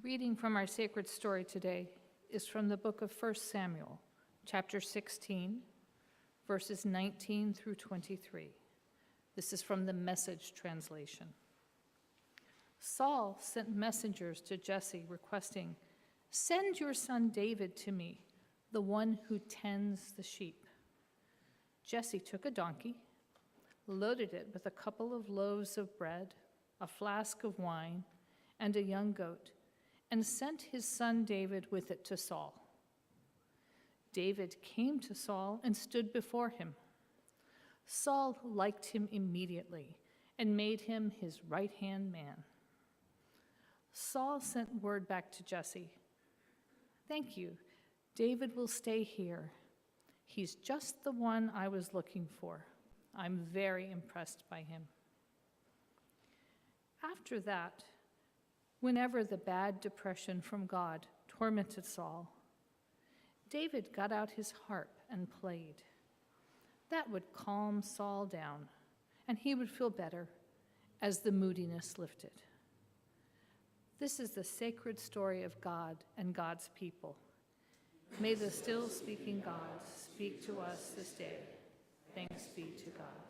reading from our sacred story today is from the book of 1 Samuel, chapter 16, verses 19 through 23. This is from the Message translation. Saul sent messengers to Jesse requesting, "Send your son David to me, the one who tends the sheep." Jesse took a donkey, loaded it with a couple of loaves of bread, a flask of wine, and a young goat, and sent his son David with it to Saul. David came to Saul and stood before him. Saul liked him immediately and made him his right-hand man. Saul sent word back to Jesse, "Thank you, David will stay here. He's just the one I was looking for. I'm very impressed by him." After that, whenever the bad depression from God tormented Saul, David got out his harp and played. That would calm Saul down, and he would feel better as the moodiness lifted. This is the sacred story of God and God's people. May the still speaking God speak to us this day. Thanks be to God.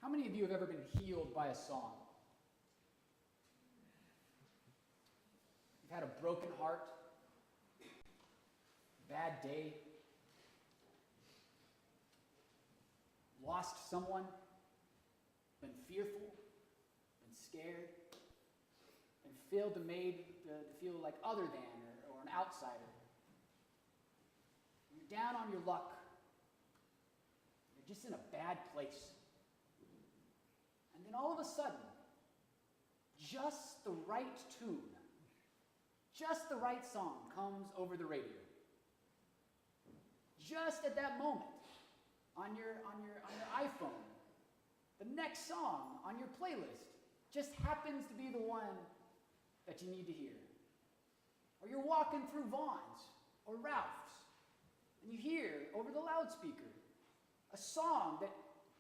How many of you have ever been healed by a song? You've had a broken heart, bad day, lost someone, been fearful, been scared, and failed to feel like other than or an outsider. You're down on your luck. You're just in a bad place. And then all of a sudden, just the right tune, just the right song comes over the radio. Just at that moment, on your iPhone, the next song on your playlist just happens to be the one that you need to hear. Or you're walking through Vaughn's or Ralph's, and you hear over the loudspeaker a song that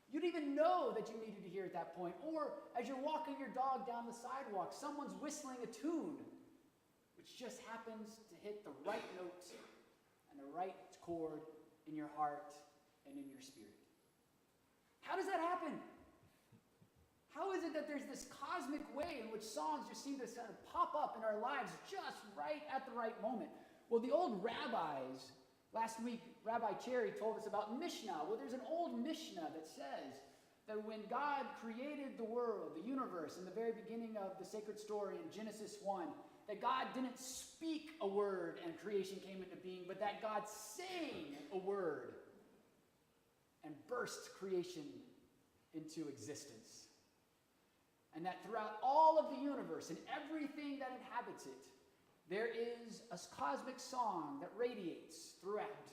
you didn't even know that you needed to hear at that point. Or as you're walking your dog down the sidewalk, someone's whistling a tune which just happens to hit the right note and the right chord in your heart and in your spirit. How does that happen? How is it that there's this cosmic way in which songs just seem to sort of pop up in our lives just right at the right moment? Well, the old rabbis, last week, Rabbi Cherry told us about Mishnah. Well, there's an old Mishnah that says that when God created the world, the universe, in the very beginning of the sacred story in Genesis 1, that God didn't speak a word and creation came into being, but that God sang a word and burst creation into existence. And that throughout all of the universe and everything that inhabits it, there is a cosmic song that radiates throughout.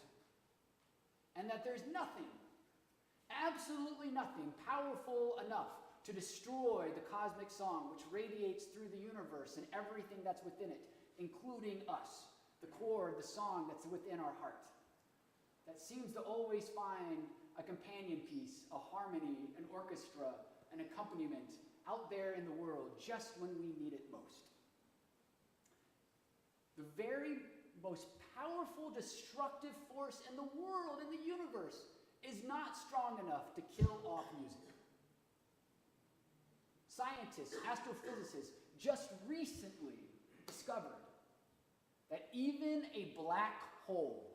And that there's nothing, absolutely nothing, powerful enough to destroy the cosmic song which radiates through the universe and everything that's within it, including us, the chord, the song that's within our heart, that seems to always find a companion piece, a harmony, an orchestra, an accompaniment out there in the world just when we need it most. The very most powerful destructive force in the world, in the universe, is not strong enough to kill off music. Scientists, astrophysicists, just recently discovered that even a black hole,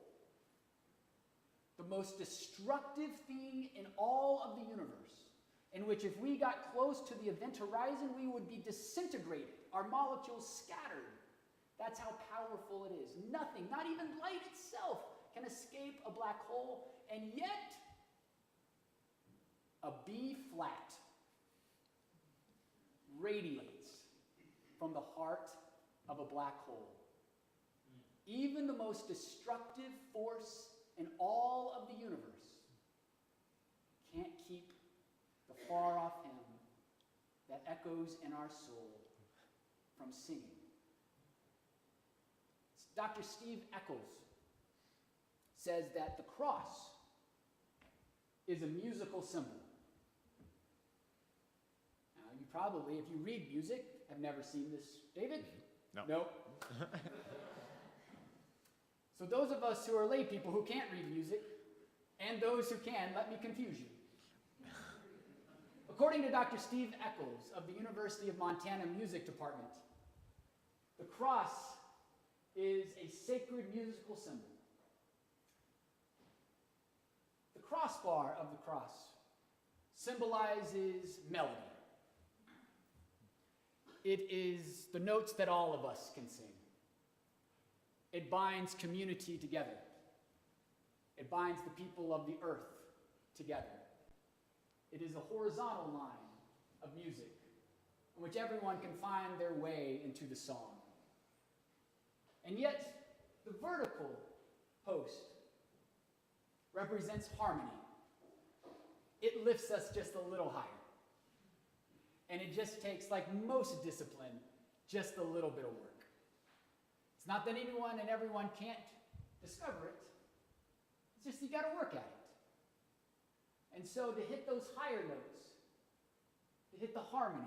the most destructive thing in all of the universe, in which if we got close to the event horizon, we would be disintegrated, our molecules scattered. That's how powerful it is. Nothing, not even light itself, can escape a black hole, and yet a B flat radiates from the heart of a black hole. Even the most destructive force in all of the universe can't keep the far-off hymn that echoes in our soul from singing. Dr. Steve Eccles says that the cross is a musical symbol. Now, you probably, if you read music, have never seen this. David? No. Nope. So those of us who are lay people who can't read music, and those who can, let me confuse you. According to Dr. Steve Eccles of the University of Montana Music Department, the cross is a sacred musical symbol. The crossbar of the cross symbolizes melody. It is the notes that all of us can sing. It binds community together. It binds the people of the earth together. It is a horizontal line of music in which everyone can find their way into the song. And yet, the vertical post represents harmony. It lifts us just a little higher. And it just takes, like most discipline, just a little bit of work. It's not that anyone and everyone can't discover it. It's just you got to work at it. And so to hit those higher notes, to hit the harmony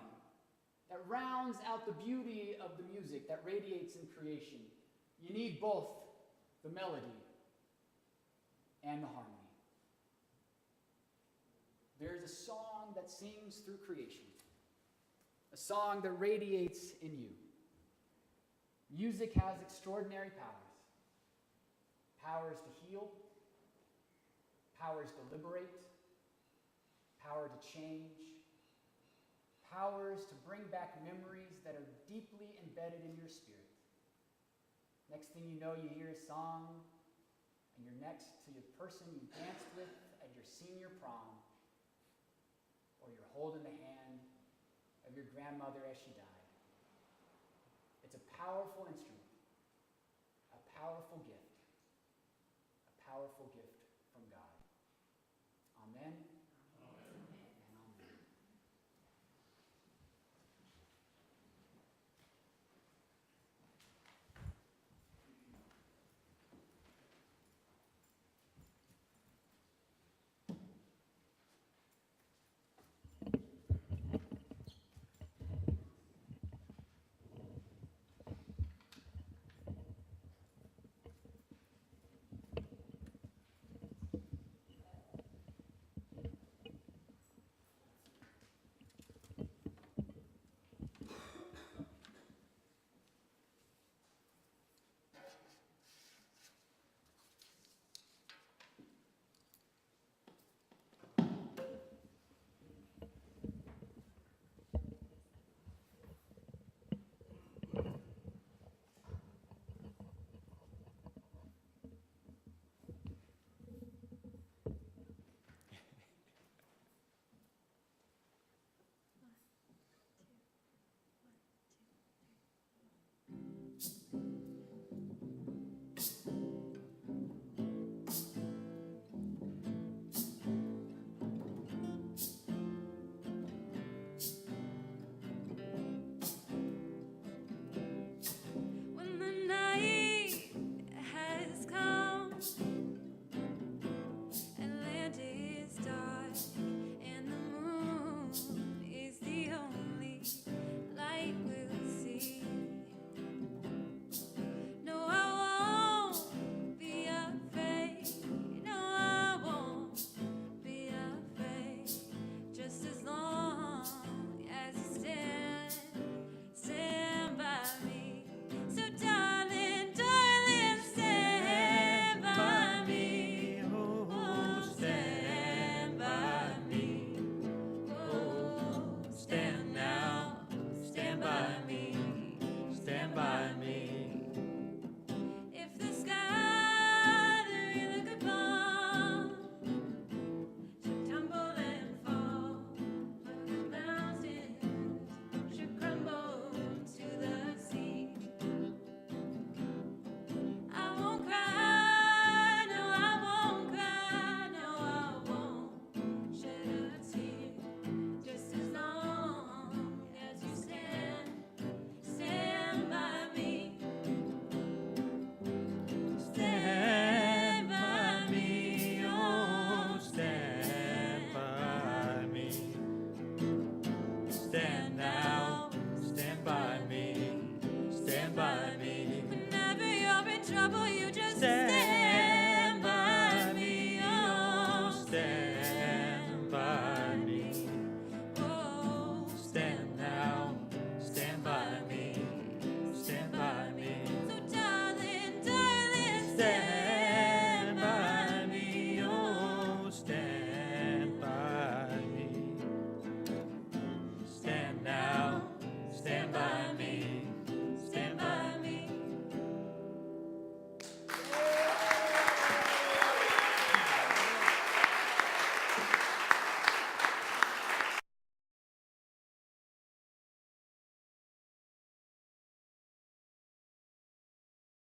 that rounds out the beauty of the music that radiates in creation, you need both the melody and the harmony. There's a song that sings through creation, a song that radiates in you. Music has extraordinary powers. Powers to heal, powers to liberate, power to change, powers to bring back memories that are deeply embedded in your spirit. Next thing you know, you hear a song, and you're next to the person you danced with at your senior prom, or you're holding the hand of your grandmother as she died. It's a powerful instrument, a powerful gift